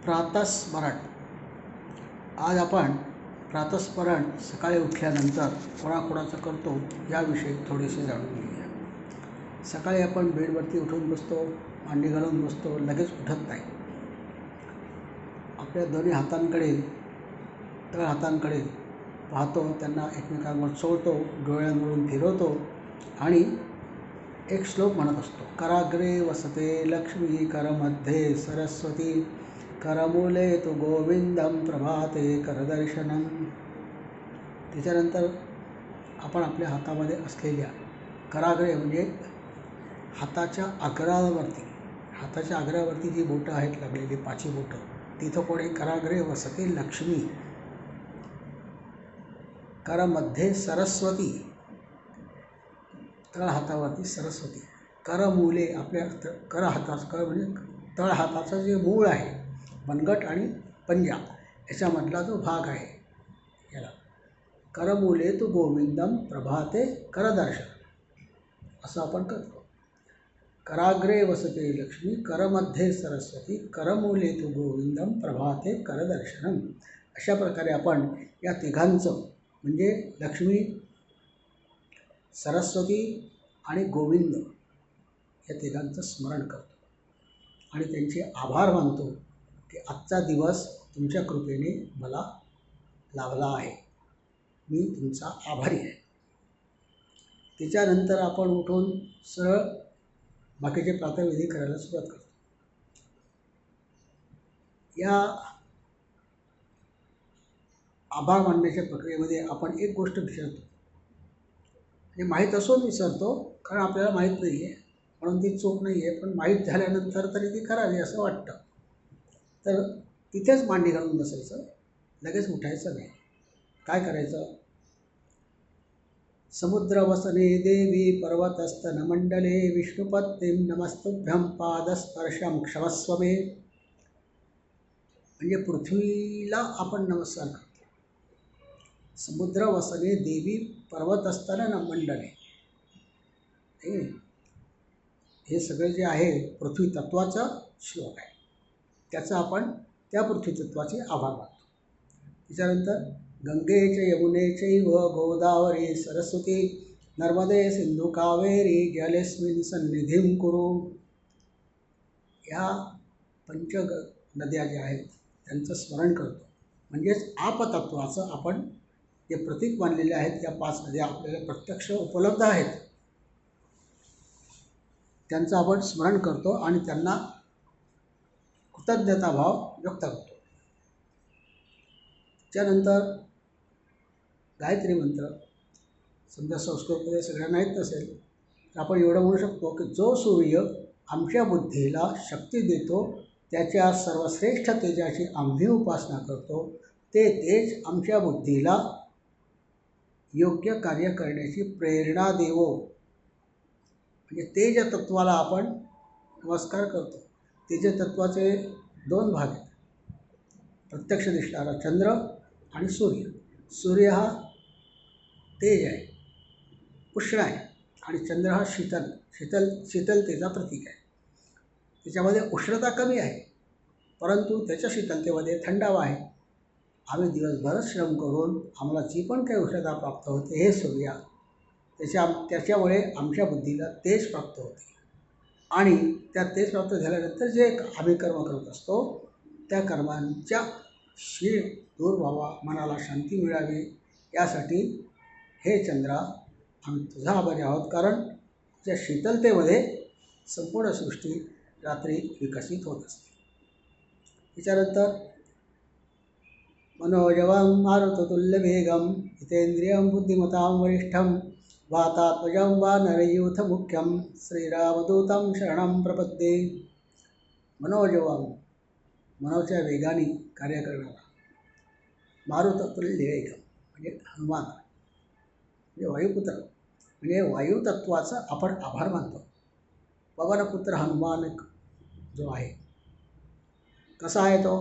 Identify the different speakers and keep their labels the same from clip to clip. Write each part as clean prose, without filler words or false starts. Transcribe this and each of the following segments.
Speaker 1: प्रातःस्मरण. आज आपण प्रातःस्मरण सकाळी उठल्यानंतर कोणाकोणाचं करतो याविषयी थोडेसे जाणून घेऊया. सकाळी आपण बेडवरती उठून बसतो, मांडी घालून बसतो, लगेच उठत नाही. आपल्या दोन्ही हातांकडे, तळ हातांकडे पाहतो, त्यांना एकमेकांवर चोळतो, डोळ्यांवरून फिरवतो आणि एक श्लोक म्हणत असतो. कराग्रे वसते लक्ष्मी, करमध्ये सरस्वती, करमूले तु गोविंदम, प्रभाते करदर्शनम. त्याच्यानंतर आपण आपल्या हातामध्ये असलेल्या कराग्रे म्हणजे हाताच्या अग्रावरती जी बोटं आहेत लागलेली, पाची बोटं, तिथं कोणी कराग्रे वसते लक्ष्मी, करमध्ये सरस्वती, तळ हातावरती सरस्वती, करमूले आपल्या कर म्हणजे तळ हाताचं जे मूळ आहे, मनगट आणि पंजा याच्यामधला जो भाग आहे, याला करमूले तु गोविंदम, प्रभाते करदर्शन असं आपण करतो. कराग्रे वसते लक्ष्मी, करमध्ये सरस्वती, करमूले तु गोविंदम, प्रभाते करदर्शनम. अशा प्रकारे आपण या तिघांचं म्हणजे लक्ष्मी, सरस्वती आणि गोविंद या तिघांचं स्मरण करतो आणि त्यांचे आभार मानतो की आजचा दिवस तुमच्या कृपेने मला लाभला आहे, मी तुमचा आभारी आहे. त्याच्यानंतर आपण उठून सरळ बाकीचे प्रातःविधी करायला सुरुवात करतो. या आभार मानण्याच्या प्रक्रियेमध्ये आपण एक गोष्ट विसरतो, हे माहीत असून विसरतो, कारण आपल्याला माहीत नाही आहे म्हणून ती चूक नाही आहे, पण माहीत झाल्यानंतर तरी ती करावी असं वाटतं. तर तिथेच मांडी घालून बसायचं, लगेच उठायचं नाही. काय करायचं? समुद्रवसने देवी, पर्वतस्तनमंडले, विष्णुपत्नीं नमस्तुभ्यं, पादस्पर्शं क्षमस्व मे. म्हणजे पृथ्वीला आपण नमस्कार करतो. समुद्रवसने देवी, पर्वतस्तनमंडले, हे सगळे जे आहे पृथ्वी तत्वाचा श्लोक आहे, त्याचा आपण त्या पृथ्वी तत्वाचे आभार मानतो. त्याच्यानंतर गंगे च यमुने चैव गोदावरी सरस्वती, नर्मदे सिंधू कावेरी, जलेस्मिन् सन्निधिं कुरु. या पंच नद्या ज्या आहेत त्यांचं स्मरण करतो. म्हणजेच आपतत्वाचं आपण जे प्रतीक मानलेले आहेत, या 5 नद्या आपल्याला प्रत्यक्ष उपलब्ध आहेत, त्यांचं आपण स्मरण करतो आणि त्यांना कृतज्ञताभाव व्यक्त करतो. त्यानंतर गायत्री मंत्र, समजा संस्कृतमध्ये सगळ्यांना माहीत नसेल तर आपण एवढं म्हणू शकतो की जो सूर्य आमच्या बुद्धीला शक्ती देतो, त्याच्या सर्वश्रेष्ठ तेजाची आम्ही उपासना करतो, ते तेज आमच्या बुद्धीला योग्य कार्य करण्याची प्रेरणा देवो. म्हणजे तेज तत्वाला आपण नमस्कार करतो. तेज तत्वाचे 2 भाग आहेत, प्रत्यक्ष दिसणारा चंद्र आणि सूर्य. सूर्य हा तेज आहे, उष्ण आहे, आणि चंद्र हा शीतलतेचा प्रतीक आहे. त्याच्यामध्ये उष्णता कमी आहे, परंतु त्याच्या शीतलतेमध्ये थंडावा आहे. आम्ही दिवसभरच श्रम करून आम्हाला जी पण काही उष्णता प्राप्त होते, हे सूर्या, त्याच्यामुळे आमच्या बुद्धीला तेज प्राप्त होते आणि त्या तेज प्राप्त झाल्यानंतर जे आम्ही कर्म करत असतो, त्या कर्मांच्या शीळ दूर व्हावा, मनाला शांती मिळावी, यासाठी हे चंद्रा, आम्ही तुझा आभारी आहोत, कारण त्या शीतलतेमध्ये संपूर्ण सृष्टी रात्री विकसित होत असते. त्याच्यानंतर मनोजवं मारुततुल्यवेगं, जितेंद्रियं बुद्धिमतां वरिष्ठं, वातात्मजं वानरयूथ मुख्यं, श्रीरामदूतं शरणं प्रपद्ये. मनोजवं, मनोच्या वेगाने कार्य करणारा, मारुततुल्य वेग म्हणजे हनुमान, म्हणजे वायुपुत्र, म्हणजे वायुतत्वाचा आपण आभार मानतो. पवनपुत्र हनुमान जो आहे, कसा आहे तो?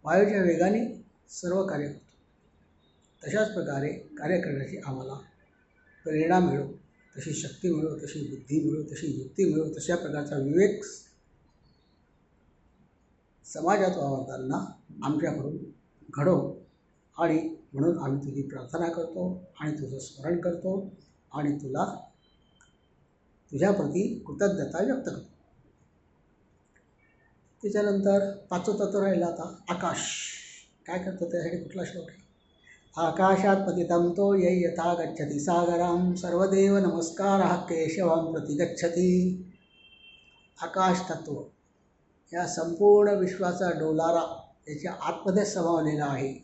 Speaker 1: वायूच्या वेगाने सर्व कार्य करतो. तशाच प्रकारे कार्य करण्याची आम्हाला प्रेरणा मिळो, तशी शक्ती मिळो, तशी बुद्धी मिळो, तशी युक्ती मिळो, तशा प्रकारचा विवेक समाजात वावरताना आमच्याकडून घडव, आणि म्हणून आम्ही तुझी प्रार्थना करतो आणि तुझं स्मरण करतो आणि तुझ्याप्रती कृतज्ञता व्यक्त करतो. त्याच्यानंतर पाचवं तत्व राहिलं आता आकाश. काय करतो त्यासाठी कुठला श्लोक आहे? आकाशात पतितं तो यै यथा गच्छति सागरां सर्वदेव नमस्कारः केशवं प्रति गच्छति. आकाश तत्व या संपूर्ण विश्वाचा डोलारा याच्या आतमध्ये समावलेला आहे.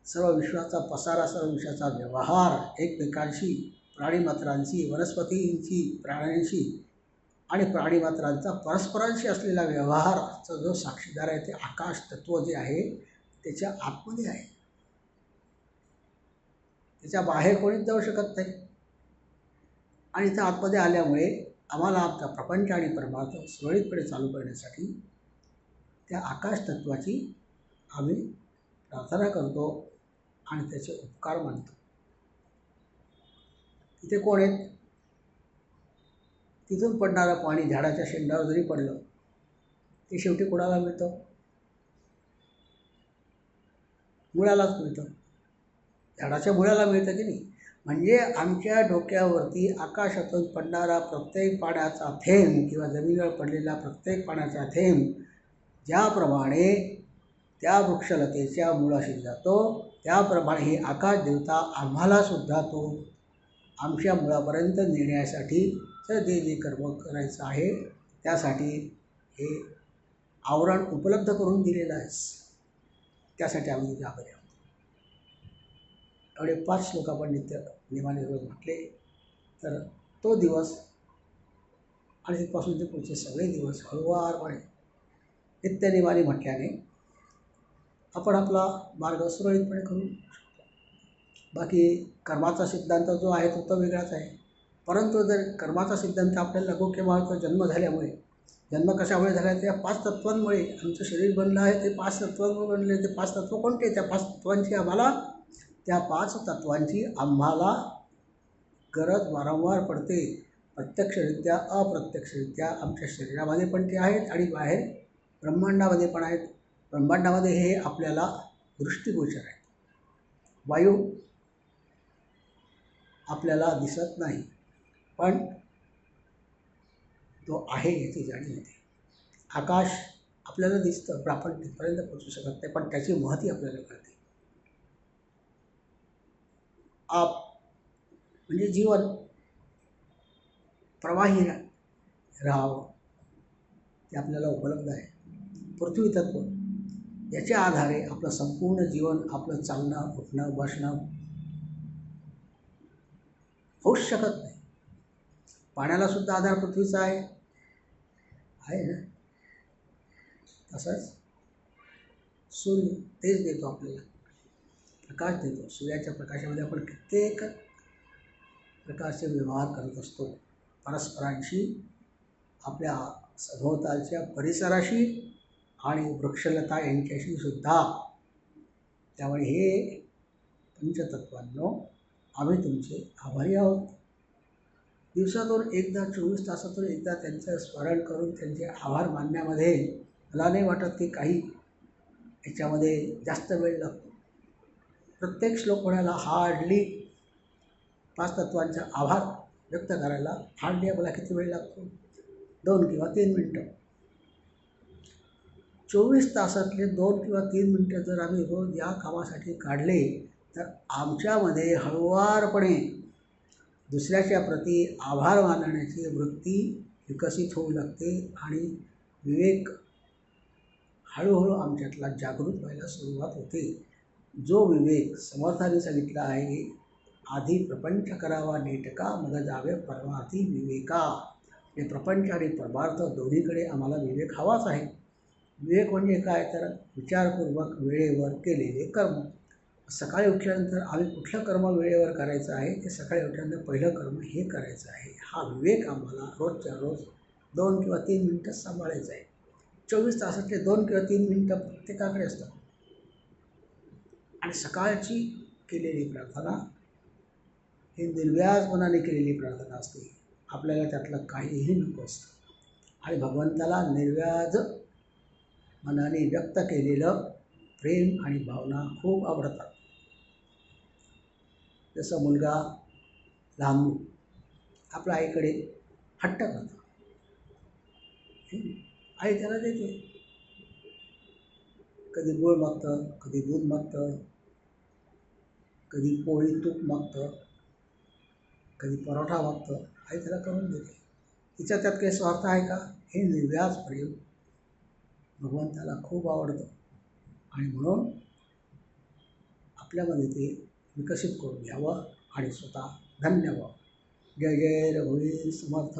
Speaker 1: सर्व विश्वाचा पसारा, सर्व विश्वाचा व्यवहार एकमेकांशी, प्राणीमात्रांशी, वनस्पतींशी, प्राण्यांशी आणि प्राणीमात्रांचा परस्परांशी असलेला व्यवहाराचा जो साक्षीदार आहे ते आकाश तत्व जे आहे त्याच्या आतमध्ये आहे. त्याच्या बाहेर कोणीच जाऊ शकत नाही. आणि त्या आतमध्ये आल्यामुळे आम्हाला आमचा प्रपंच आणि परमार्थ सुरळीतपणे चालू करण्यासाठी त्या आकाश तत्वाची आम्ही प्रार्थना करतो आणि त्याचे उपकार मानतो. तिथे कोण आहेत? तिथून पडणारं पाणी झाडाच्या शेंडावर जरी पडलं ते शेवटी कोणाला मिळतं? मुळालाच मिळतं. झाडाच्या मुळाला मिळतं की नाही? म्हणजे आमच्या डोक्यावरती आकाशातून पडणारा प्रत्येक पाण्याचा थेंब किंवा जमिनीवर पडलेला प्रत्येक पाण्याचा थेंब ज्याप्रमाणे त्या वृक्षलतेच्या मुळाशी जातो त्याप्रमाणे ही आकाश देवता आम्हालासुद्धा तो आमच्या मुळापर्यंत नेण्यासाठी जे जे कर्म करायचं आहे त्यासाठी हे आवरण उपलब्ध करून दिलेलं आहे. त्यासाठी आम्ही तिथे आभारी आहोत. एवढे 5 श्लोक आपण नियमाने रोज म्हटले तर तो दिवस आणि तिथपासून ते पुढचे सगळे दिवस हळूवारपणे नित्यनियमाने म्हटल्याने आपण आपला मार्ग सुरळीतपणे करू शकतो. बाकी कर्माचा सिद्धांत जो आहे तो तर वेगळाच आहे. परंतु जर कर्माचा सिद्धांत आपल्याला लघु किंवा जन्म झाल्यामुळे, जन्म कशामुळे झाला? त्या 5 तत्वांमुळे आमचं शरीर बनलं आहे. ते 5 तत्वांमुळे बनले. ते 5 तत्व कोणते? त्या 5 तत्वांची आम्हाला गरज वारंवार पडते. प्रत्यक्षरित्या अप्रत्यक्षरित्या आमच्या शरीरामध्ये पण ते आहेत आणि बाहेर ब्रह्मांडामध्ये पण आहेत. ब्रह्मांडामध्ये हे आपल्याला दृष्टिगोचर आहे. वायू आपल्याला दिसत नाही पण तो आहे याची जाणीव होते. आकाश आपल्याला दिसतं पण आपण तिथपर्यंत पोचू शकत नाही, पण त्याची महती आपल्याला कळते. आप म्हणजे जीवन प्रवाही राहावं ते आपल्याला उपलब्ध आहे. पृथ्वी तत्व याच्या आधारे आपलं संपूर्ण जीवन, आपलं चालणं, उठणं, बसणं होऊच शकत नाही. पाण्यालासुद्धा आधार पृथ्वीचा आहे ना. तसंच सूर्य तेच देतो आपल्याला, प्रकाश देतो. सूर्याच्या प्रकाशामध्ये आपण कित्येक प्रकारचे व्यवहार करत असतो परस्परांशी, आपल्या सभोवतालच्या परिसराशी आणि वृक्षलता यांच्याशी सुद्धा. त्यामुळे हे पंचतत्वांनो आम्ही तुमचे आभारी आहोत. दिवसातून एकदा, 24 तासातून एकदा त्यांचं स्मरण करून त्यांचे आभार मानण्यामध्ये मला नाही वाटत की काही याच्यामध्ये जास्त वेळ लागतो. प्रत्येक श्लोक म्हणायला हार्डली 5 तत्वांचा आभार व्यक्त करायला हार्डली आपल्याला किती वेळ लागतो? 2 किंवा 3 मिनटं. 24 तासातले 2 किंवा 3 मिनटं जर आम्ही रोज या कामासाठी काढले तर आमच्यामध्ये हळूवारपणे दुसऱ्याच्या प्रती आभार मानण्याची वृत्ती विकसित होऊ लागते आणि विवेक हळूहळू आमच्यातला जागृत व्हायला सुरुवात होते. जो विवेक समर्थाने सांगितला आहे, आधी प्रपंच करावा नेटका मग जावे परमार्थी विवेका. हे प्रपंच आणि परमार्थ दोन्हीकडे आम्हाला विवेक हवाच आहे. विवेक म्हणजे काय? तर विचारपूर्वक वेळेवर केलेले कर्म. सकाळी उठल्यानंतर आम्ही कुठलं कर्म वेळेवर करायचं आहे ते सकाळी उठल्यानंतर पहिलं कर्म हे करायचं आहे. हा विवेक आम्हाला रोजच्या रोज 2 किंवा 3 मिनटं सांभाळायचं आहे. 24 तासातले 2 किंवा 3 मिनटं प्रत्येकाकडे असतात. आणि सकाळची केलेली प्रार्थना ही निर्व्याजपणाने केलेली प्रार्थना असते. आपल्याला त्यातलं काहीही नको असतं आणि भगवंताला निर्व्याज मनाने व्यक्त केलेलं प्रेम आणि भावना खूप आवडतात. जसं मुलगा लहान मूल आपल्या आईकडे हट्ट करतो, आई त्याला देते. कधी गोड मागतं, कधी दूध मागतं, कधी पोळी तूप मागतं, कधी परोठा मागतं. आई त्याला करून देते. तिच्या त्यात काही स्वार्थ आहे का? हे निर्व्याज प्रेम भगवंताला खूप आवडतं आणि म्हणून आपल्यामध्ये ते विकसित करून घ्यावं आणि स्वतः धन्य व्हावं. जय जय रघुवीर समर्थ.